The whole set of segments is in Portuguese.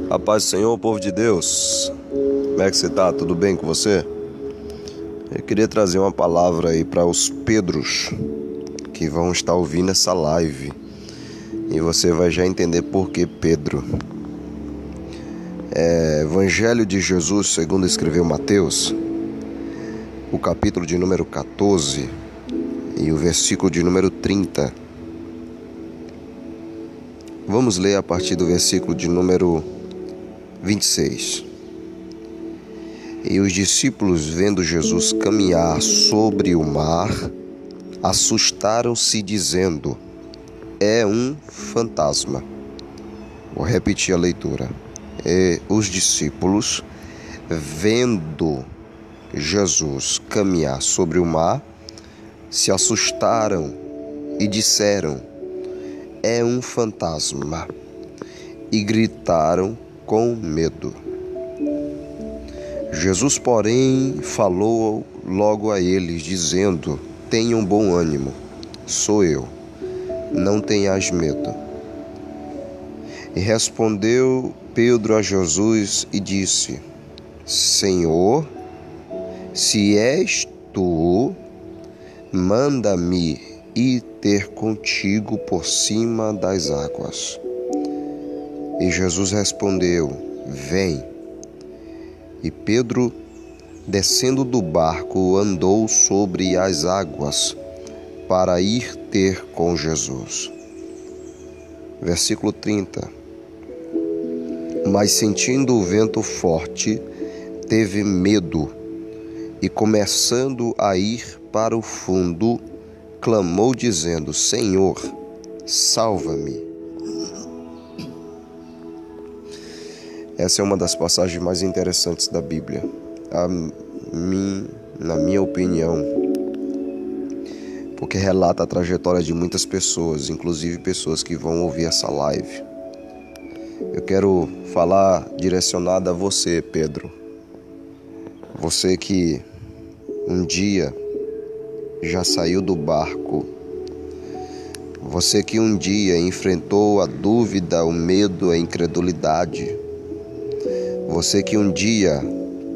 A paz do Senhor, povo de Deus. Como é que você tá? Tudo bem com você? Eu queria trazer uma palavra aí para os Pedros que vão estar ouvindo essa live. E você vai já entender por que Pedro. Evangelho de Jesus, segundo escreveu Mateus, o capítulo de número 14 e o versículo de número 30. Vamos ler a partir do versículo de número 26. E os discípulos, vendo Jesus caminhar sobre o mar, assustaram-se, dizendo: é um fantasma. Vou repetir a leitura. E os discípulos, vendo Jesus caminhar sobre o mar, se assustaram e disseram: é um fantasma, e gritaram com medo. Jesus, porém, falou logo a eles, dizendo: tenham bom ânimo, sou eu, não tenhas medo. E respondeu Pedro a Jesus e disse: Senhor, se és tu, manda-me ir ter contigo por cima das águas. E Jesus respondeu: vem. E Pedro, descendo do barco, andou sobre as águas para ir ter com Jesus. Versículo 30. Mas sentindo o vento forte, teve medo e, começando a ir para o fundo, clamou dizendo: Senhor, salva-me. Essa é uma das passagens mais interessantes da Bíblia, na minha opinião, porque relata a trajetória de muitas pessoas, inclusive pessoas que vão ouvir essa live. Eu quero falar direcionado a você, Pedro. Você que um dia já saiu do barco. Você que um dia enfrentou a dúvida, o medo, a incredulidade. Você que um dia,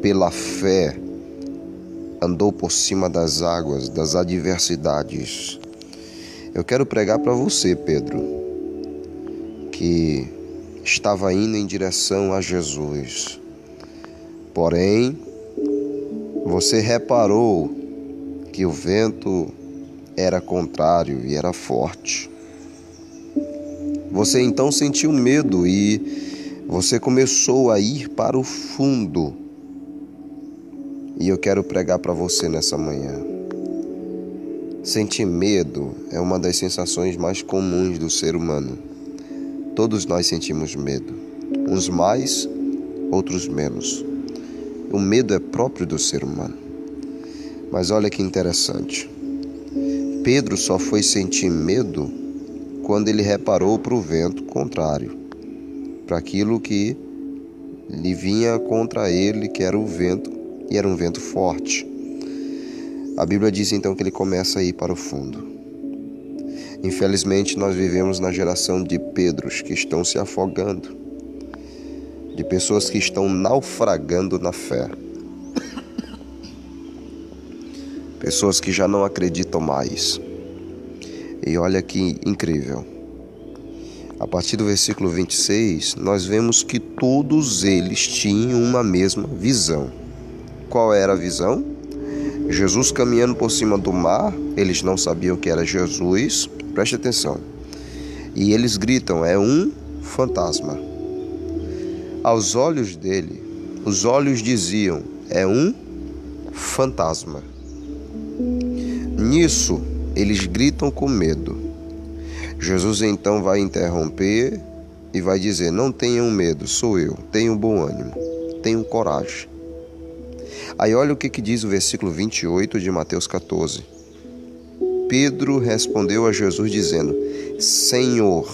pela fé, andou por cima das águas, das adversidades. Eu quero pregar para você, Pedro, que estava indo em direção a Jesus. Porém, você reparou que o vento era contrário e era forte. Você então sentiu medo e você começou a ir para o fundo. E eu quero pregar para você nessa manhã. Sentir medo é uma das sensações mais comuns do ser humano. Todos nós sentimos medo. Uns mais, outros menos. O medo é próprio do ser humano. Mas olha que interessante. Pedro só foi sentir medo quando ele reparou para o vento contrário, para aquilo que lhe vinha contra ele, que era o vento, e era um vento forte. A Bíblia diz então que ele começa a ir para o fundo. Infelizmente, nós vivemos na geração de Pedros que estão se afogando, de pessoas que estão naufragando na fé, pessoas que já não acreditam mais. E olha que incrível. A partir do versículo 26, nós vemos que todos eles tinham uma mesma visão. Qual era a visão? Jesus caminhando por cima do mar, eles não sabiam que era Jesus, preste atenção. E eles gritam: é um fantasma. Aos olhos dele, os olhos diziam: é um fantasma. Nisso, eles gritam com medo. Jesus então vai interromper e vai dizer: não tenham medo, sou eu, tenham bom ânimo, tenham coragem. Aí olha o que diz o versículo 28 de Mateus 14. Pedro respondeu a Jesus dizendo: Senhor,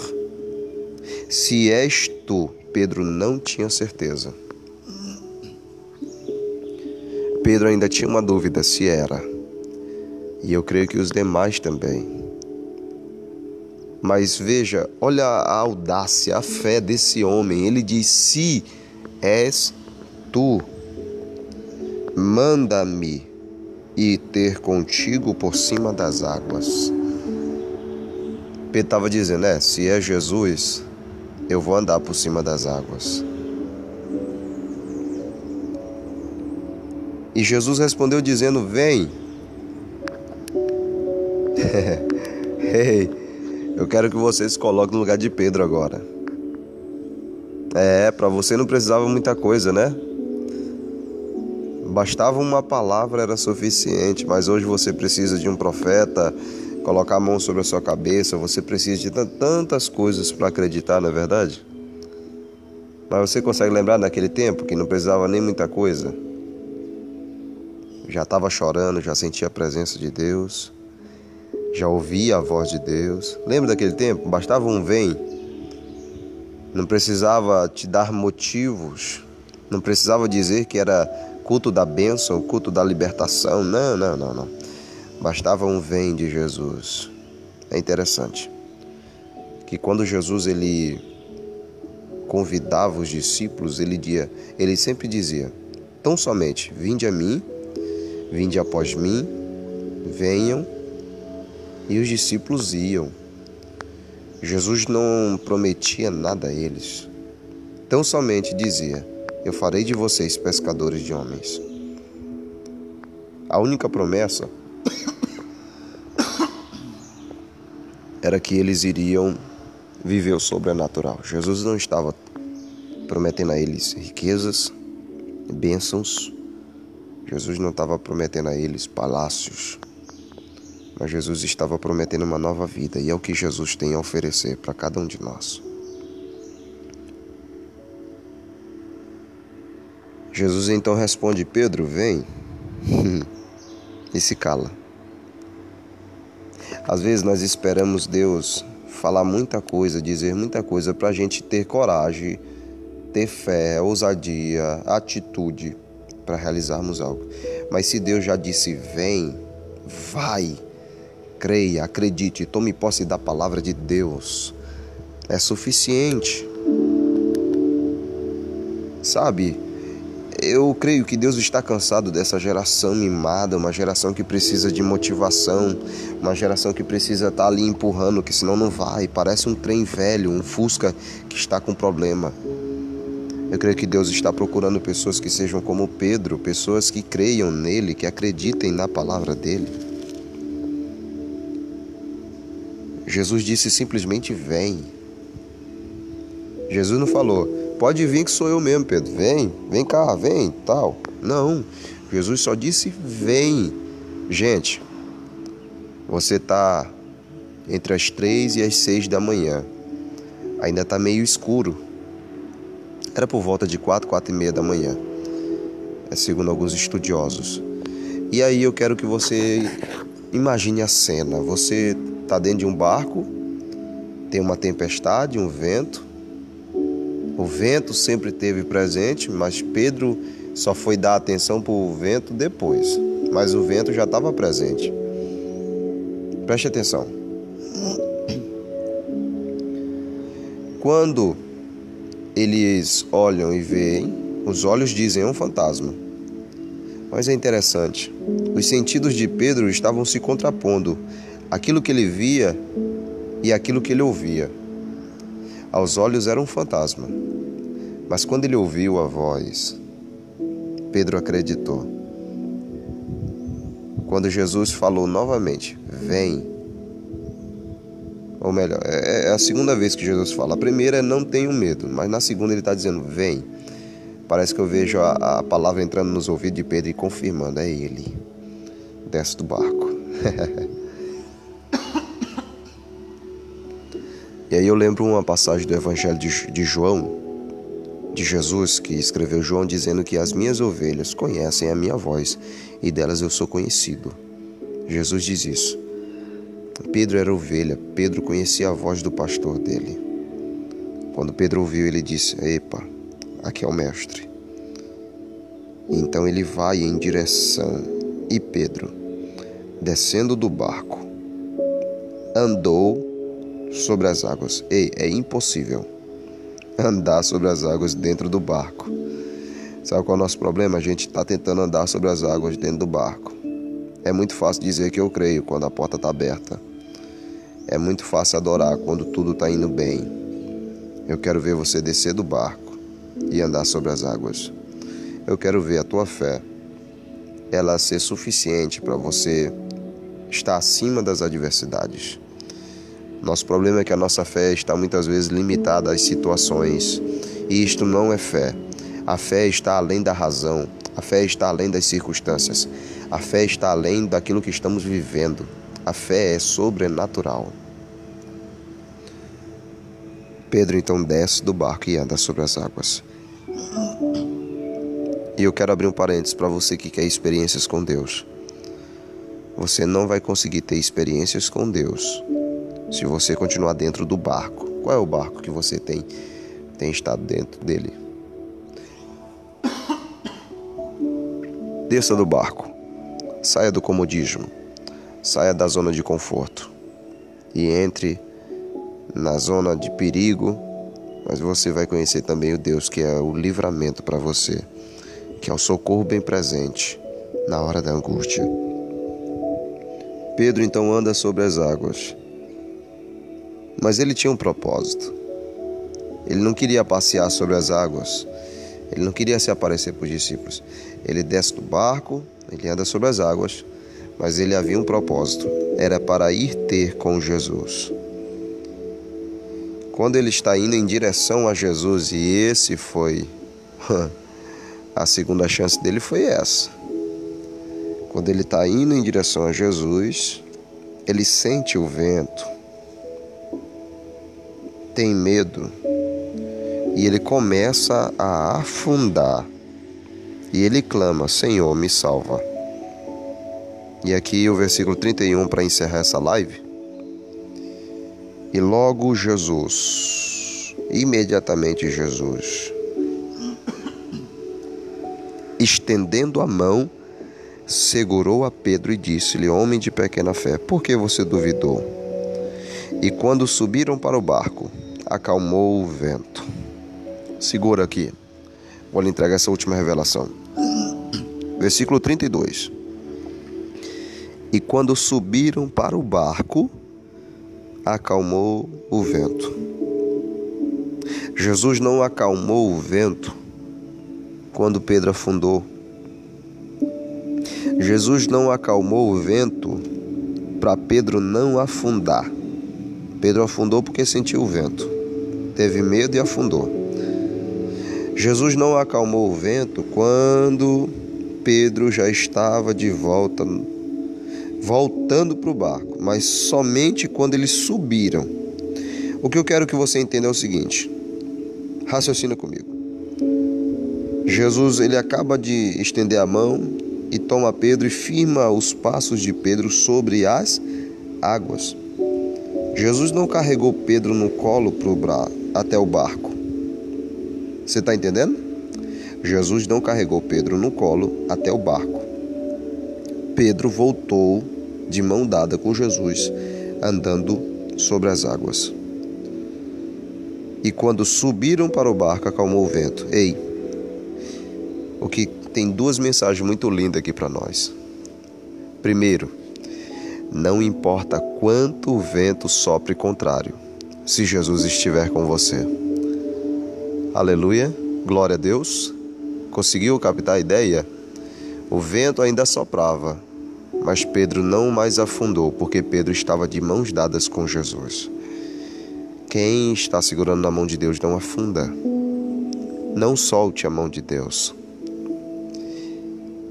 se és tu. Pedro não tinha certeza. Pedro ainda tinha uma dúvida se era. E eu creio que os demais também. Mas veja, olha a audácia, a fé desse homem. Ele diz: se és tu, manda-me ir ter contigo por cima das águas. Pedro estava dizendo: se é Jesus, eu vou andar por cima das águas. E Jesus respondeu dizendo: vem. Ei, eu quero que você se coloque no lugar de Pedro agora. Para você não precisava muita coisa, né? Bastava uma palavra, era suficiente, mas hoje você precisa de um profeta, colocar a mão sobre a sua cabeça, você precisa de tantas coisas para acreditar, não é verdade? Mas você consegue lembrar daquele tempo que não precisava nem muita coisa? Já estava chorando, já sentia a presença de Deus, já ouvia a voz de Deus. Lembra daquele tempo? Bastava um vem. Não precisava te dar motivos, não precisava dizer que era culto da bênção, culto da libertação. Não. Bastava um vem de Jesus. É interessante que quando Jesus ele convidava os discípulos, ele sempre dizia: tão somente vinde a mim, vinde após mim, venham. E os discípulos iam. Jesus não prometia nada a eles. Tão somente dizia: eu farei de vocês pescadores de homens. A única promessa era que eles iriam viver o sobrenatural. Jesus não estava prometendo a eles riquezas, bênçãos. Jesus não estava prometendo a eles palácios. Mas Jesus estava prometendo uma nova vida, e é o que Jesus tem a oferecer para cada um de nós. Jesus então responde: Pedro, vem, e se cala. Às vezes nós esperamos Deus falar muita coisa, dizer muita coisa para a gente ter coragem, ter fé, ousadia, atitude para realizarmos algo. Mas se Deus já disse vem, vai, creia, acredite, tome posse da palavra de Deus, é suficiente. Sabe, eu creio que Deus está cansado dessa geração mimada, uma geração que precisa de motivação, uma geração que precisa estar ali empurrando, que senão não vai, parece um trem velho, um Fusca que está com problema. Eu creio que Deus está procurando pessoas que sejam como Pedro, pessoas que creiam nele, que acreditem na palavra dele. Jesus disse simplesmente vem. Jesus não falou: pode vir que sou eu mesmo, Pedro, vem cá, vem, tal. Não, Jesus só disse vem. Gente, você está entre as 3 e as 6 da manhã, ainda está meio escuro. Era por volta de 4h30 da manhã, segundo alguns estudiosos. E aí eu quero que você imagine a cena. Você está dentro de um barco, tem uma tempestade, um vento. O vento sempre esteve presente, mas Pedro só foi dar atenção para o vento depois. Mas o vento já estava presente. Preste atenção. Quando eles olham e veem, os olhos dizem é um fantasma. Mas é interessante. Os sentidos de Pedro estavam se contrapondo. Aquilo que ele via e aquilo que ele ouvia. Aos olhos era um fantasma. Mas quando ele ouviu a voz, Pedro acreditou. Quando Jesus falou novamente, vem. Ou melhor, é a segunda vez que Jesus fala. A primeira é não tenham medo, mas na segunda ele está dizendo vem. Parece que eu vejo a palavra entrando nos ouvidos de Pedro e confirmando, é ele. Desce do barco. E aí eu lembro uma passagem do Evangelho de João, de Jesus, que escreveu João dizendo que as minhas ovelhas conhecem a minha voz e delas eu sou conhecido. Jesus diz isso. Pedro era ovelha, Pedro conhecia a voz do pastor dele. Quando Pedro ouviu, ele disse, epa, aqui é o mestre. Então ele vai em direção, e Pedro, descendo do barco, andou sobre as águas. Ei, é impossível andar sobre as águas dentro do barco. Sabe qual é o nosso problema? A gente está tentando andar sobre as águas dentro do barco. É muito fácil dizer que eu creio quando a porta está aberta. É muito fácil adorar quando tudo está indo bem. Eu quero ver você descer do barco e andar sobre as águas. Eu quero ver a tua fé, ela ser suficiente para você estar acima das adversidades. Nosso problema é que a nossa fé está muitas vezes limitada às situações. E isto não é fé. A fé está além da razão. A fé está além das circunstâncias. A fé está além daquilo que estamos vivendo. A fé é sobrenatural. Pedro então desce do barco e anda sobre as águas. E eu quero abrir um parênteses para você que quer experiências com Deus. Você não vai conseguir ter experiências com Deus se você continuar dentro do barco. Qual é o barco que você tem estado dentro dele? Desça do barco. Saia do comodismo. Saia da zona de conforto. E entre na zona de perigo, mas você vai conhecer também o Deus que é o livramento para você, que é o socorro bem presente na hora da angústia. Pedro então anda sobre as águas, mas ele tinha um propósito. Ele não queria passear sobre as águas, ele não queria se aparecer para os discípulos. Ele desce do barco, ele anda sobre as águas, mas ele havia um propósito, era para ir ter com Jesus. Quando ele está indo em direção a Jesus, e esse foi a segunda chance dele, foi essa. Quando ele está indo em direção a Jesus, ele sente o vento, tem medo, e ele começa a afundar. E ele clama: Senhor, me salva. E aqui o versículo 31 para encerrar essa live. E logo imediatamente Jesus, estendendo a mão, segurou a Pedro e disse-lhe: Homem de pequena fé, por que você duvidou? E quando subiram para o barco, acalmou o vento. Segura aqui, vou lhe entregar essa última revelação. Versículo 32. E quando subiram para o barco, acalmou o vento. Jesus não acalmou o vento quando Pedro afundou. Jesus não acalmou o vento para Pedro não afundar. Pedro afundou porque sentiu o vento, teve medo e afundou. Jesus não acalmou o vento quando Pedro já estava de voltando para o barco, mas somente quando eles subiram. O que eu quero que você entenda é o seguinte, raciocina comigo. Jesus, ele acaba de estender a mão e toma Pedro e firma os passos de Pedro sobre as águas. Jesus não carregou Pedro no colo até o barco. Você está entendendo? Jesus não carregou Pedro no colo até o barco. Pedro voltou de mão dada com Jesus, andando sobre as águas. E quando subiram para o barco, acalmou o vento. Ei, o que tem duas mensagens muito lindas aqui para nós. Primeiro, não importa quanto o vento sopre contrário, se Jesus estiver com você. Aleluia, glória a Deus. Conseguiu captar a ideia? O vento ainda soprava, mas Pedro não mais afundou, porque Pedro estava de mãos dadas com Jesus. Quem está segurando na mão de Deus não afunda. Não solte a mão de Deus.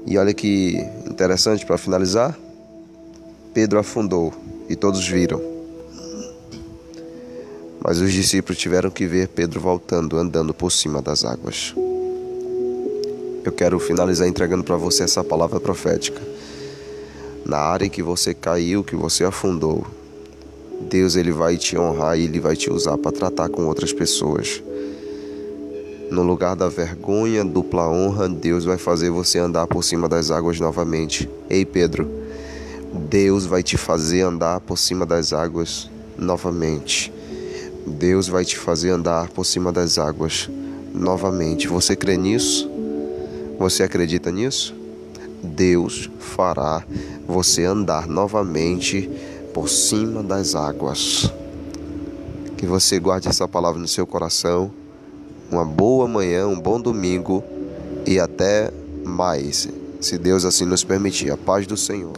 E olha que interessante para finalizar. Pedro afundou e todos viram. Mas os discípulos tiveram que ver Pedro voltando, andando por cima das águas. Eu quero finalizar entregando para você essa palavra profética. Na área em que você caiu, que você afundou, Deus, ele vai te honrar e ele vai te usar para tratar com outras pessoas. No lugar da vergonha, dupla honra, Deus vai fazer você andar por cima das águas novamente. Ei, Pedro, Deus vai te fazer andar por cima das águas novamente. Deus vai te fazer andar por cima das águas novamente. Você crê nisso? Você acredita nisso? Deus fará você andar novamente por cima das águas. Que você guarde essa palavra no seu coração. Uma boa manhã, um bom domingo e até mais, se Deus assim nos permitir. A paz do Senhor.